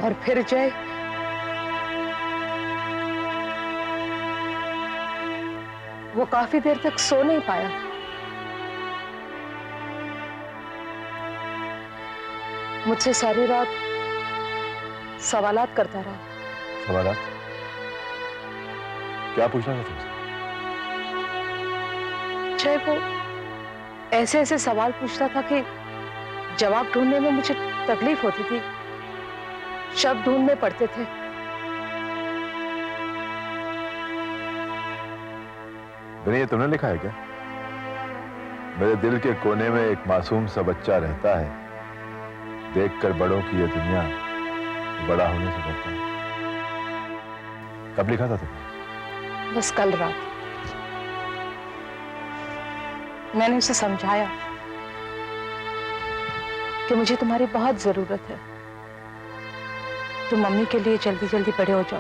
और फिर जय, वो काफी देर तक सो नहीं पाया। मुझसे सारी रात सवालात करता रहा। सवालात? क्या पूछना था तुमसे? जय, वो ऐसे ऐसे सवाल पूछता था कि जवाब ढूंढने में मुझे तकलीफ होती थी, शब्द ढूंढने पड़ते थे। ये तुमने लिखा है क्या? मेरे दिल के कोने में एक मासूम सा बच्चा रहता है, देखकर बड़ों की ये दुनिया बड़ा होने से डरता है। कब लिखा था तुमने? बस कल रात मैंने उसे समझाया कि मुझे तुम्हारी बहुत जरूरत है, तुम मम्मी के लिए जल्दी जल्दी बड़े हो जाओ।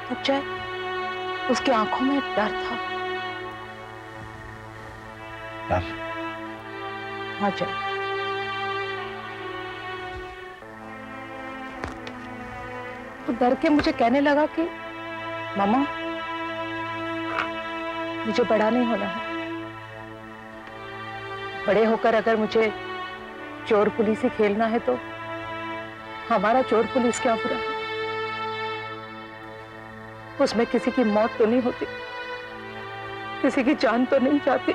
तब जय, उसकी आंखों में डर था। डर? हाँ जय, तो डर के मुझे कहने लगा कि मामा, मुझे बड़ा नहीं होना है। बड़े होकर अगर मुझे चोर पुलिस ही खेलना है तो हमारा चोर पुलिस क्या बुरा है? उसमें किसी की मौत तो नहीं होती, किसी की जान तो नहीं जाती।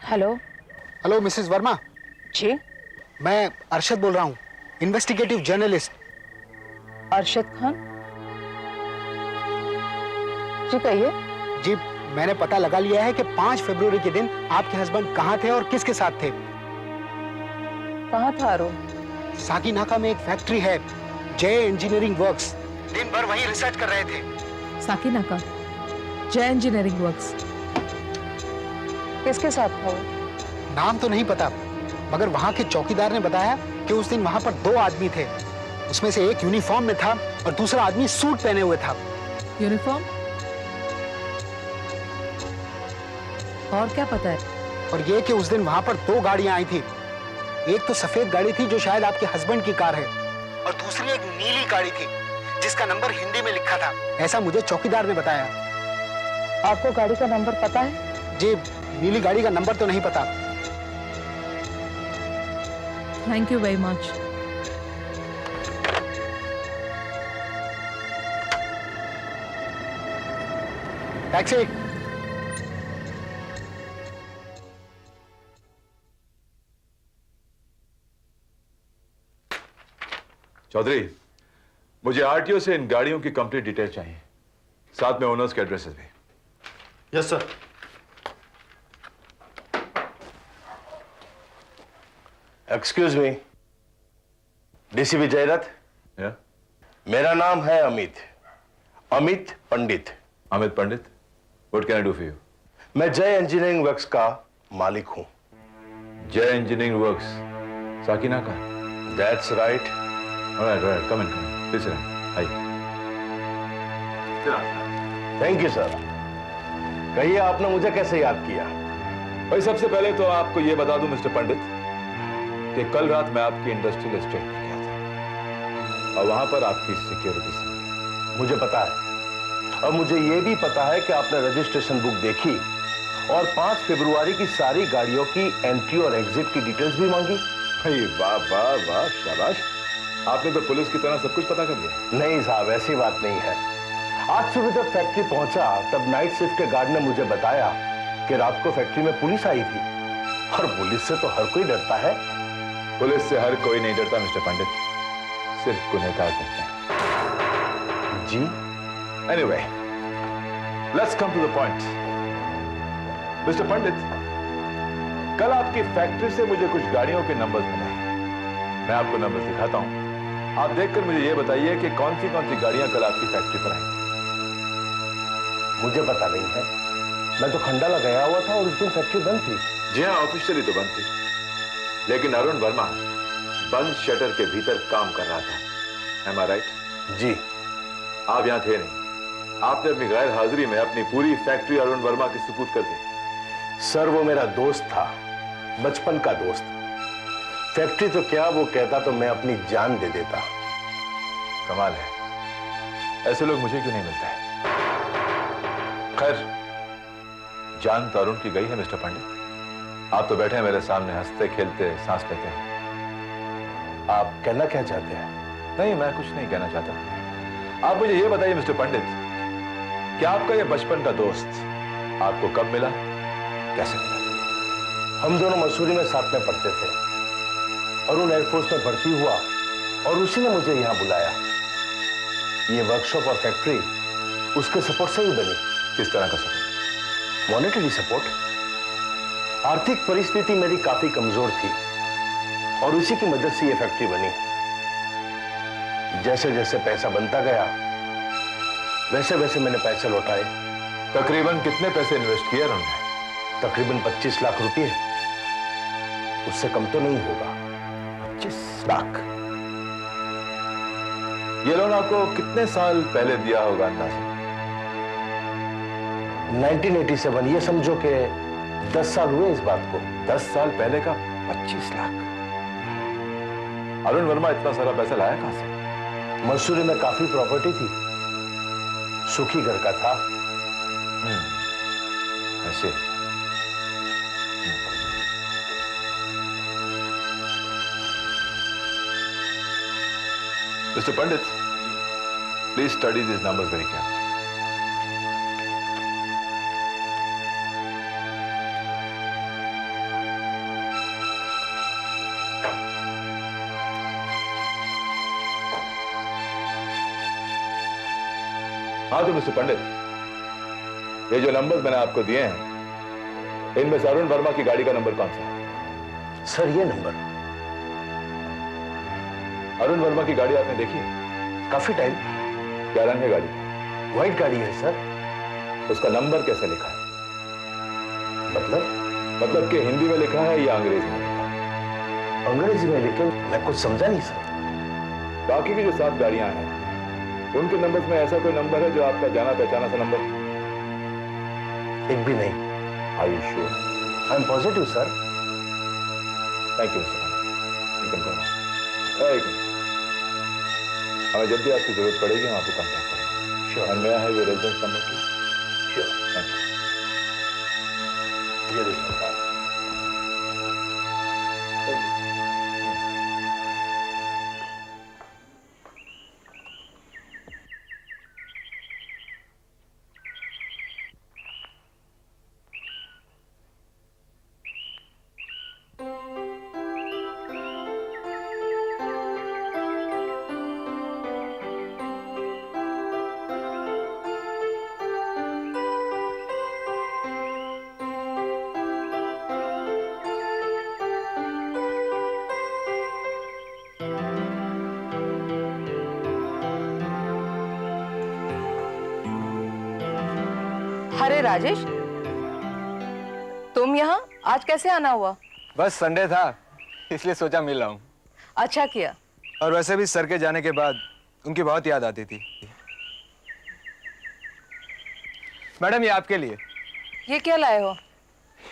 हेलो। Hello Mrs Verma. जी, मैं अरशद बोल रहा हूँ, इन्वेस्टिगेटिव जर्नलिस्ट। अरशद खान जी, कहिए। जी, मैंने पता लगा लिया है कि 5 फरवरी के दिन आपके हस्बैंड कहाँ थे और किसके साथ थे। कहाँ था अरुण? साकीनाका में एक फैक्ट्री है, जय इंजीनियरिंग वर्क्स। दिन भर वहीं रिसर्च कर रहे थे। साकीनाका, जय इंजीनियरिंग वर्क्स। किसके साथ था वो? नाम तो नहीं पता, मगर वहाँ के चौकीदार ने बताया कि उस दिन वहाँ पर 2 आदमी थे। उसमें से एक यूनिफॉर्म में था और दूसरा आदमी सूट पहने हुए था। यूनिफॉर्म? और क्या पता है? और ये कि उस दिन वहाँ पर 2 गाड़ियां आई थी। एक तो सफेद गाड़ी थी जो शायद आपके हस्बैंड की कार है, और दूसरी एक नीली गाड़ी थी जिसका नंबर हिंदी में लिखा था। ऐसा मुझे चौकीदार ने बताया। आपको गाड़ी का नंबर पता है? जी, नीली गाड़ी का नंबर तो नहीं पता। Thank you very much. Taxi. Chaudhary, मुझे आरटीओ से इन गाड़ियों की कंप्लीट डिटेल चाहिए, साथ में ओनर्स के एड्रेसेस भी। Yes sir. Excuse me, DCP Jairath. या? मेरा नाम है Amit Pandit. Amit Pandit, what can I do for you? मैं जय इंजीनियरिंग वर्क्स का मालिक हूं। Jai engineering works, Sakinaka? That's right. Alright, come in, please sit down. Thank you sir. कहिए, आपने मुझे कैसे याद किया? भाई, सबसे पहले तो आपको यह बता दूं मिस्टर पंडित कि कल रात मैं आपकी इंडस्ट्रियल एस्टेट पर गया था और वहां पर आपकी सिक्योरिटी से मुझे पता है, और मुझे यह भी पता है कि आपने रजिस्ट्रेशन बुक देखी और 5 फरवरी की सारी गाड़ियों की एंट्री और एग्जिट की डिटेल्स भी मांगी। भाई वाह वाह वाह, शाबाश, आपने तो पुलिस की तरह सब कुछ पता कर लिया। नहीं साहब, ऐसी बात नहीं है। आज सुबह जब फैक्ट्री पहुंचा तब नाइट शिफ्ट के गार्ड ने मुझे बताया कि रात को फैक्ट्री में पुलिस आई थी, और पुलिस से तो हर कोई डरता है। पुलिस से हर कोई नहीं डरता मिस्टर पंडित, सिर्फ गुनहगार डरते हैं। जी? Anyway, let's come to the point. Mister Pandit, कल आपकी फैक्ट्री से मुझे कुछ गाड़ियों के नंबर्स मिले हैं। मैं आपको नंबर्स दिखाता हूं, आप देखकर मुझे यह बताइए कि कौन सी गाड़ियां कल आपकी फैक्ट्री पर आई थी। मुझे पता नहीं है, मैं तो खंडाला गया हुआ था और उस दिन फैक्ट्री बंद थी। जी हाँ, ऑफिशियली तो बंद थी, लेकिन अरुण वर्मा बंद शटर के भीतर काम कर रहा था। Am I right? जी। आप यहां थे नहीं, आपने अपनी गैर हाजिरी में अपनी पूरी फैक्ट्री अरुण वर्मा की सुपुर्द कर दी। सर वो मेरा दोस्त था, बचपन का दोस्त। फैक्ट्री तो क्या, वो कहता तो मैं अपनी जान दे देता। कमाल है, ऐसे लोग मुझे क्यों नहीं मिलते हैं। खैर, जान तो अरुण की गई है मिस्टर पंडित। आप तो बैठे हैं मेरे सामने, हंसते खेलते सांस लेते हैं। आप कहना क्या चाहते हैं? नहीं, मैं कुछ नहीं कहना चाहता। आप मुझे यह बताइए मिस्टर पंडित, कि आपका यह बचपन का दोस्त आपको कब मिला, कैसे मिला? हम दोनों मसूरी में साथ में पढ़ते थे। अरुण एयरफोर्स में भर्ती हुआ और उसी ने मुझे यहां बुलाया। ये वर्कशॉप और फैक्ट्री उसके सपोर्ट से ही बनी। किस तरह का सपोर्ट? Monetary support. आर्थिक परिस्थिति मेरी काफी कमजोर थी और उसी की मदद से यह फैक्ट्री बनी। जैसे जैसे पैसा बनता गया, वैसे वैसे मैंने पैसे लौटाए। तकरीबन कितने पैसे इन्वेस्ट किए उन्होंने? तकरीबन 25 लाख रुपए। उससे कम तो नहीं होगा। 25 लाख? ये लोन आपको कितने साल पहले दिया होगा अंदाजा? 1987। ये समझो कि 10 साल हुए इस बात को। 10 साल पहले का 25 लाख? अरुण वर्मा इतना सारा पैसा लाया कहां से? मसूरी में काफी प्रॉपर्टी थी, सुखी घर का था। ऐसे? Mister Pandit, please study this numbers very carefully. हाँ तो मिस्टर पंडित, ये जो नंबर्स मैंने आपको दिए हैं, इनमें से अरुण वर्मा की गाड़ी का नंबर कौन सा है? सर ये नंबर। अरुण वर्मा की गाड़ी आपने देखी है? काफी टाइम। क्या रंग है गाड़ी? व्हाइट गाड़ी है सर। उसका नंबर कैसे लिखा है? मतलब कि हिंदी में लिखा है या अंग्रेजी में लिखा है? अंग्रेजी में, लेकिन मैं कुछ समझा नहीं सर। बाकी की जो 7 गाड़ियां हैं, उनके नंबर्स में ऐसा कोई नंबर है जो आपका जाना पहचाना सा नंबर? एक भी नहीं। Are you sure? I am positive sir. Thank you mister Pandit. हमें जब भी आपकी जरूरत पड़ेगी हम आपको कांटेक्ट करेंगे। Sure. And may I have your residence number please? Sure. ये देखो। अरे राजेश, तुम यहाँ आज कैसे आना हुआ? बस संडे था, इसलिए सोचा मिल रहा हूँ। अच्छा किया। और वैसे भी सर के जाने के बाद उनकी बहुत याद आती थी। मैडम ये आपके लिए। ये क्या लाए हो?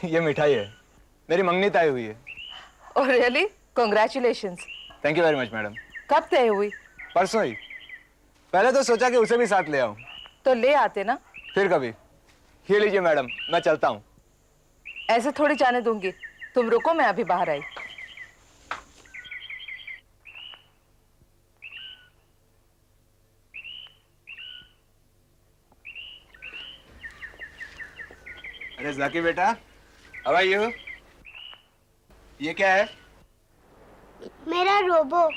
ये मिठाई है, मेरी मंगनी तय हुई है। Oh really? Congratulations. Thank you very much madam. कब तय हुई? परसों ही। पहले तो सोचा कि उसे भी साथ ले आऊं, तो ले आते ना। फिर कभी। ये लीजिए मैडम, मैं चलता हूँ। ऐसे थोड़ी जाने दूंगी, तुम रुको, मैं अभी बाहर आई। अरे जाकी बेटा, हाउ आर यू? ये क्या है? मेरा रोबो।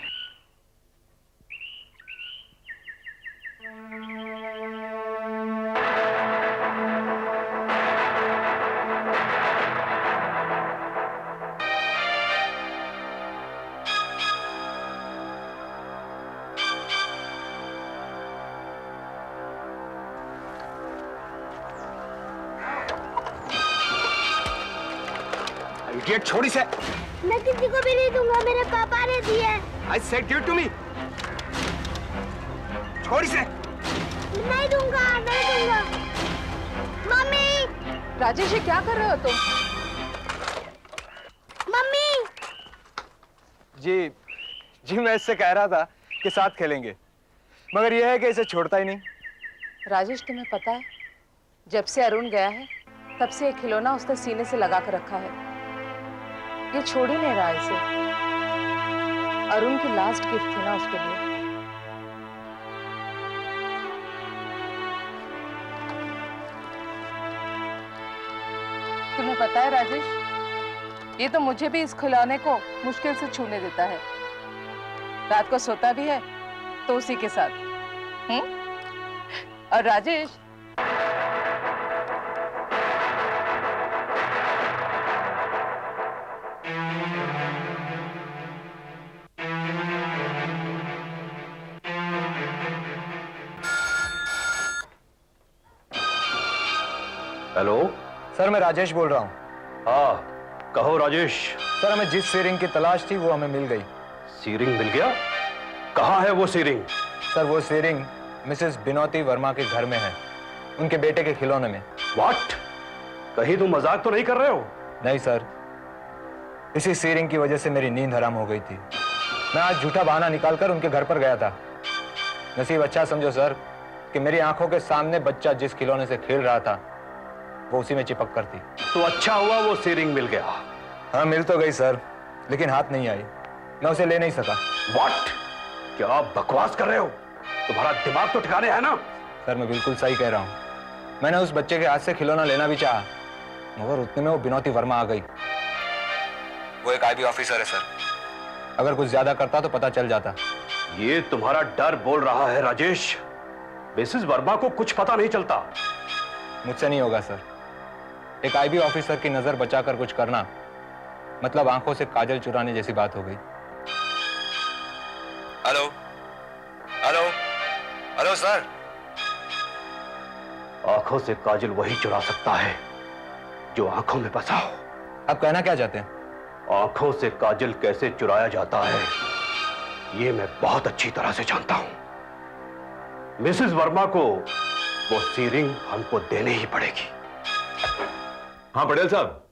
गेट छोड़ी से। मैं किसी को भी नहीं दूंगा, मेरे पापा ने दिया है। I said give it to me. छोड़ी से। नहीं दूंगा, नहीं दूंगा। मम्मी, राजेश ये क्या कर रहे हो तुम? मम्मी। जी मैं इससे कह रहा था कि साथ खेलेंगे, मगर यह है कि इसे छोड़ता ही नहीं। राजेश तुम्हें पता है, जब से अरुण गया है तब से एक खिलौना उसने सीने से लगा कर रखा है। ये छोड़ ही नहीं रहा इसे। अरुण की लास्ट गिफ्ट थी ना उसके लिए। तुम्हें पता है राजेश, ये तो मुझे भी इस खिलौने को मुश्किल से छूने देता है। रात को सोता भी है तो उसी के साथ। और राजेश, हेलो। सर मैं राजेश बोल रहा हूँ। हाँ कहो राजेश। सर हमें जिस सीरिंग की तलाश थी वो हमें मिल गई। सीरिंग मिल गया? कहाँ है वो सीरिंग? सर वो सीरिंग मिसेस बिनोती वर्मा के घर में है, उनके बेटे के खिलौने में। व्हाट? कहीं तुम मजाक तो नहीं कर रहे हो? नहीं सर, इसी सीरिंग की वजह से मेरी नींद हराम हो गई थी। मैं आज झूठा बहाना निकालकर उनके घर पर गया था। नसीब अच्छा समझो सर कि मेरी आंखों के सामने बच्चा जिस खिलौने से खेल रहा था वो उसी में चिपक कर थी। तो अच्छा हुआ वो सीरिंग मिल गया। हाँ मिल तो गई सर, लेकिन हाथ नहीं आई, मैं उसे ले नहीं सका। व्हाट? क्या आप बकवास कर रहे हो? तुम्हारा दिमाग तो ठिकाने है ना? सर मैं बिल्कुल सही कह रहा हूँ। मैंने उस बच्चे के हाथ से खिलौना लेना भी चाहा, मगर उतने में वो बिनोती वर्मा आ गई। वो एक आईबी ऑफिसर है सर, अगर कुछ ज्यादा करता तो पता चल जाता। ये तुम्हारा डर बोल रहा है राजेश। मिसेस वर्मा को कुछ पता नहीं चलता। मुझसे नहीं होगा सर। एक आईबी ऑफिसर की नजर बचाकर कुछ करना मतलब आंखों से काजल चुराने जैसी बात हो गई। Hello hello hello sir. आंखों से काजल वही चुरा सकता है जो आंखों में बसा हो। आप कहना क्या चाहते हैं? आंखों से काजल कैसे चुराया जाता है ये मैं बहुत अच्छी तरह से जानता हूं। मिसेस वर्मा को वो सीरिंग हमको देनी ही पड़ेगी। हाँ पटेल साहब,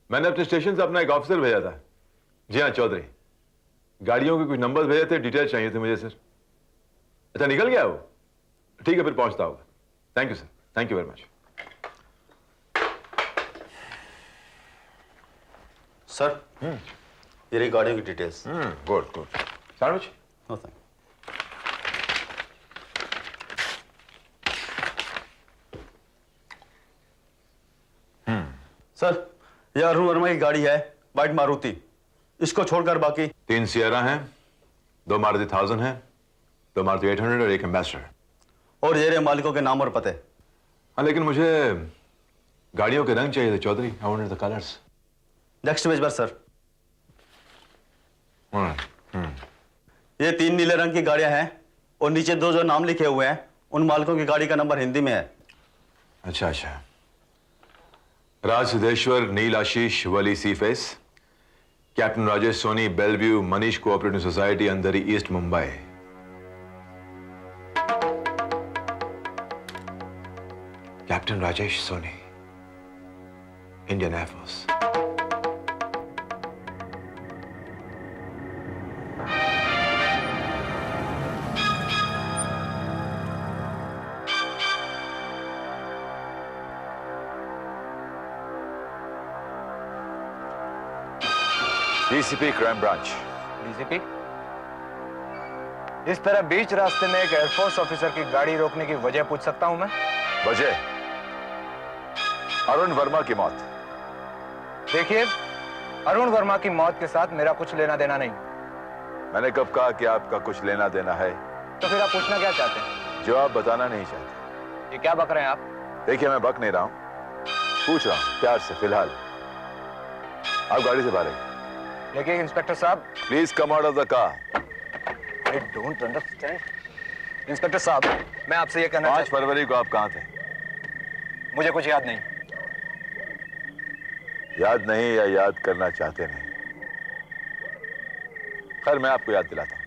मैंने अपने स्टेशन से अपना एक ऑफिसर भेजा था। जी हाँ चौधरी, गाड़ियों के कुछ नंबर भेजे थे, डिटेल्स चाहिए थे मुझे सर। अच्छा निकल गया वो? ठीक है फिर पहुंचता होगा। Thank you sir, thank you very much. Sir ये रही गाड़ियों की details. Good good. Sandwich? No thank. Sir ये अरुण वर्मा की गाड़ी है, वाइट मारुति। इसको छोड़कर बाकी 3 सियरा हैं, 2 मारुति 1000 हैं, 2 मारुति 800 और 1 एम्बेसडर। और ये रहे मालिकों के नाम और पते। हाँ लेकिन मुझे गाड़ियों के रंग चाहिए थे Chaudhary. I wanted the colours. Next page पर सर। ये 3 नीले रंग की गाड़ियां हैं और नीचे 2 जो नाम लिखे हुए हैं उन मालिकों की गाड़ी का नंबर हिंदी में है। अच्छा अच्छा। Raj Siddheshwar, Neel Ashish, Worli sea face, captain Rajesh Soni, Bellevue, Manish cooperative society, Andheri east Mumbai. Captain Rajesh Soni, Indian air force. DCP crime branch. DCP, इस तरह बीच रास्ते में एक एयरफोर्स ऑफिसर की गाड़ी रोकने की वजह पूछ सकता हूं मैं? वजह अरुण वर्मा की मौत। देखिए, अरुण वर्मा की मौत के साथ मेरा कुछ लेना देना नहीं। मैंने कब कहा कि आपका कुछ लेना देना है? तो फिर आप पूछना क्या चाहते हैं? जो आप बताना नहीं चाहते। ये क्या बक रहे हैं आप? देखिए मैं बक नहीं रहा हूं, पूछ रहा हूं प्यार से। फिलहाल आप गाड़ी से बाहर आइए। देखिए इंस्पेक्टर साहब, please come out of the car. I don't understand. Inspector साहब, मैं आपसे ये कहना 5 फरवरी को आप कहां थे? मुझे कुछ याद नहीं। याद नहीं या याद करना चाहते नहीं। खैर मैं आपको याद दिलाता हूं।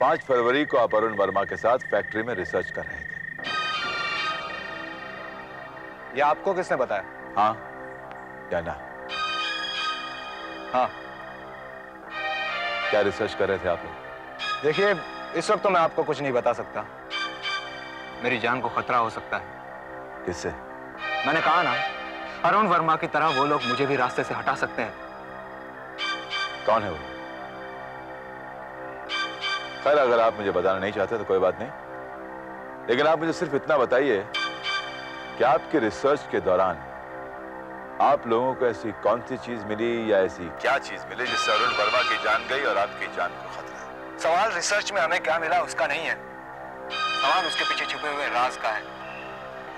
5 फरवरी को आप अरुण वर्मा के साथ फैक्ट्री में रिसर्च कर रहे थे। ये आपको किसने बताया? हाँ या ना? हाँ। क्या रिसर्च कर रहे थे आप लोग? देखिए, इस वक्त तो मैं आपको कुछ नहीं बता सकता। मेरी जान को खतरा हो सकता है। किससे? मैंने कहा ना, अरुण वर्मा की तरह वो लोग मुझे भी रास्ते से हटा सकते हैं। कौन है वो? खैर अगर आप मुझे बताना नहीं चाहते तो कोई बात नहीं, लेकिन आप मुझे सिर्फ इतना बताइए कि आपके रिसर्च के दौरान आप लोगों को ऐसी कौन सी चीज मिली या ऐसी क्या चीज मिली जिससे अरुण वर्मा की जान गई और आपकी जान को खतरा है? सवाल रिसर्च में हमें क्या मिला उसका नहीं है, सवाल उसके पीछे छुपे हुए राज का है।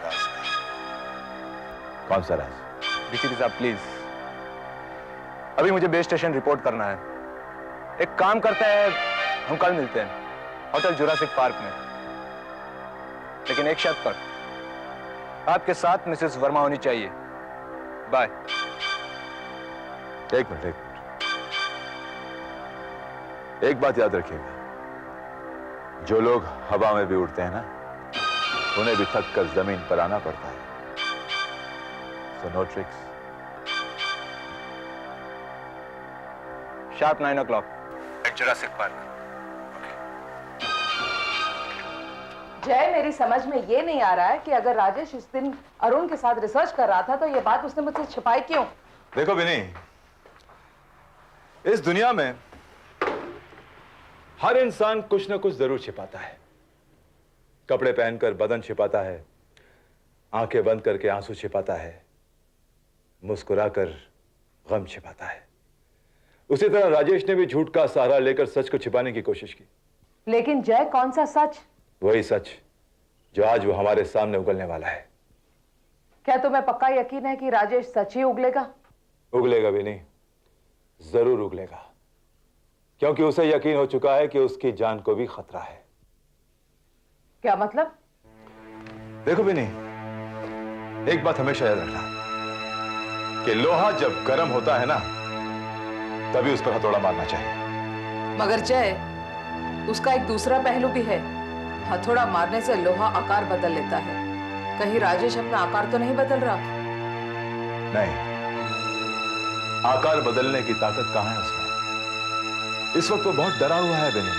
राज का? कौन सा राज? बीसीपी साहब प्लीज, अभी मुझे बेस स्टेशन रिपोर्ट करना है। एक काम करते हैं, हम कल मिलते हैं होटल जुरासिक पार्क में, लेकिन एक शर्त पर, आपके साथ मिसेस वर्मा होनी चाहिए। बाय। एक मिनट। एक बात याद रखिएगा, जो लोग हवा में भी उड़ते हैं ना, उन्हें भी थक कर जमीन पर आना पड़ता है। So no tricks. Sharp 9 o'clock at Jurassic Park. जय, मेरी समझ में ये नहीं आ रहा है कि अगर राजेश इस दिन अरुण के साथ रिसर्च कर रहा था तो ये बात उसने मुझसे छिपाई क्यों? देखो विनी, इस दुनिया में हर इंसान कुछ ना कुछ जरूर छिपाता है। कपड़े पहनकर बदन छिपाता है, आंखें बंद करके आंसू छिपाता है, मुस्कुराकर गम छिपाता है। उसी तरह राजेश ने भी झूठ का सहारा लेकर सच को छिपाने की कोशिश की। लेकिन जय, कौन सा सच? वही सच जो आज वो हमारे सामने उगलने वाला है। क्या तुम्हें पक्का यकीन है कि राजेश सच ही उगलेगा? उगलेगा भी नहीं, जरूर उगलेगा, क्योंकि उसे यकीन हो चुका है कि उसकी जान को भी खतरा है। क्या मतलब? देखो भी नहीं, एक बात हमेशा याद रखना कि लोहा जब गर्म होता है ना, तभी उस पर हथौड़ा मारना चाहिए। मगर जय, उसका एक दूसरा पहलू भी है। हथौड़ा मारने से लोहा आकार बदल लेता है। कहीं राजेश अपना आकार तो नहीं बदल रहा? नहीं, आकार बदलने की ताकत कहां है उसमें। इस वक्त वो बहुत डरा हुआ है बेनी,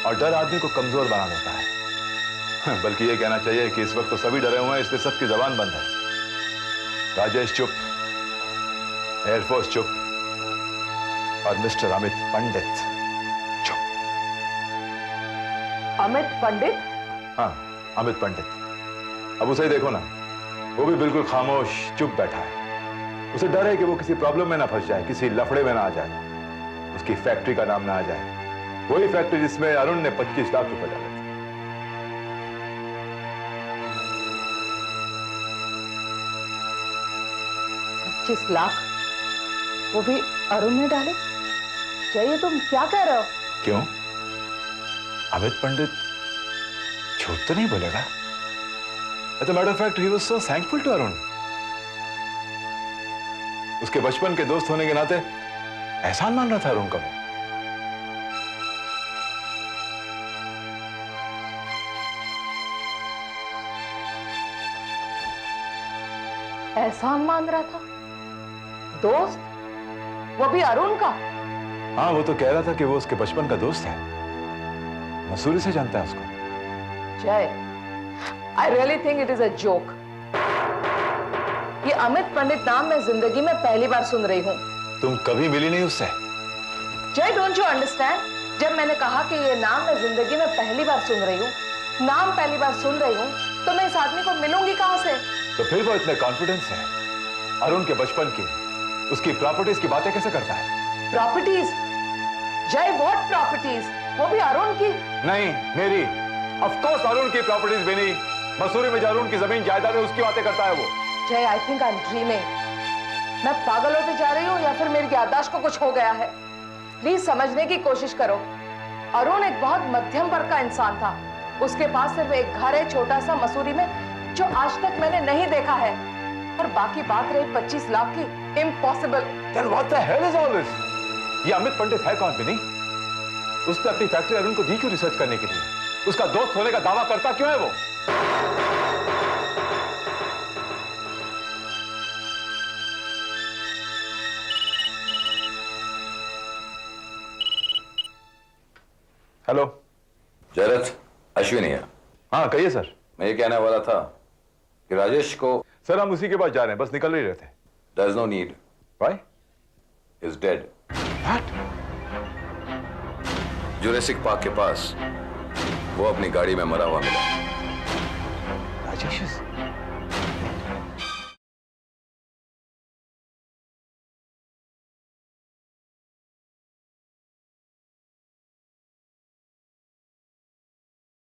और डर आदमी को कमजोर बना देता है। बल्कि ये कहना चाहिए कि इस वक्त तो सभी डरे हुए हैं, इसलिए सबकी जबान बंद है। राजेश चुप, एयरफोर्स चुप, और मिस्टर अमित पंडित चुप। अमित पंडित? हाँ, अमित पंडित। अब उसे ही देखो ना, वो भी बिल्कुल खामोश चुप बैठा है। उसे डर है कि वो किसी प्रॉब्लम में ना फंस जाए, किसी लफड़े में ना आ जाए, उसकी फैक्ट्री का नाम ना आ जाए, वही फैक्ट्री जिसमें अरुण ने 25 लाख रुपए डाले थे। 25 लाख? वो भी अरुण ने डाले? जय, ये तुम क्या कह रहे हो? क्यों? अमित पंडित झूठ तो नहीं बोलेगा? As a matter of fact, he was so thankful to Arun. उसके बचपन के दोस्त होने के नाते एहसान मान रहा था अरुण का वो। एहसान मान रहा था? दोस्त? वो भी अरुण का? हाँ, वो तो कह रहा था कि वो उसके बचपन का दोस्त है, मसूरी से जानता है उसको। जय, I really think it is a joke. ये अमित पंडित नाम मैं जिंदगी में पहली बार सुन रही हूँ। तुम कभी मिली नहीं उससे? जय, डोंट यू अंडरस्टैंड? जब मैंने कहा कि ये नाम मैं जिंदगी में पहली बार सुन रही हूँ, नाम पहली बार सुन रही हूँ, तो मैं इस आदमी को मिलूंगी कहां से? तो फिर वो इतने कॉन्फिडेंस है अरुण के बचपन की, उसकी प्रॉपर्टीज की बातें कैसे करता है? प्रॉपर्टीज? जय, व्हाट प्रॉपर्टीज? वो भी अरुण की? नहीं, मेरी। ऑफ कोर्स अरुण की प्रॉपर्टीज भी नहीं। मसूरी में जो अरुण की जमीन जायदाद है उसकी बातें करता है वो। जय, I think I am dreaming. मैं पागल होते जा रही हूँ या फिर मेरी याददाश्त को कुछ हो गया है? प्लीज समझने की कोशिश करो। अरुण एक बहुत मध्यम वर्ग का इंसान था। उसके पास सिर्फ एक घर है छोटा सा मसूरी में, जो आज तक मैंने नहीं देखा है। और बाकी बात रही 25 लाख की, impossible. Then what the hell is all this? ये अमित पंडित है कौन बिनी? उसने अपनी फैक्ट्री अरुण को दी क्यों रिसर्च करने के लिए? उसका दोस्त होने का दावा करता क्यों है वो? हेलो। जयरथ, अश्विनी है। हाँ कहिए सर। मैं ये कहने वाला था कि राजेश को सर हम उसी के पास जा रहे हैं, बस निकल ही रहे थे। There is no need, Why? Is dead. What? Jurassic Park के पास वो अपनी गाड़ी में मरा हुआ मिला। राजेश is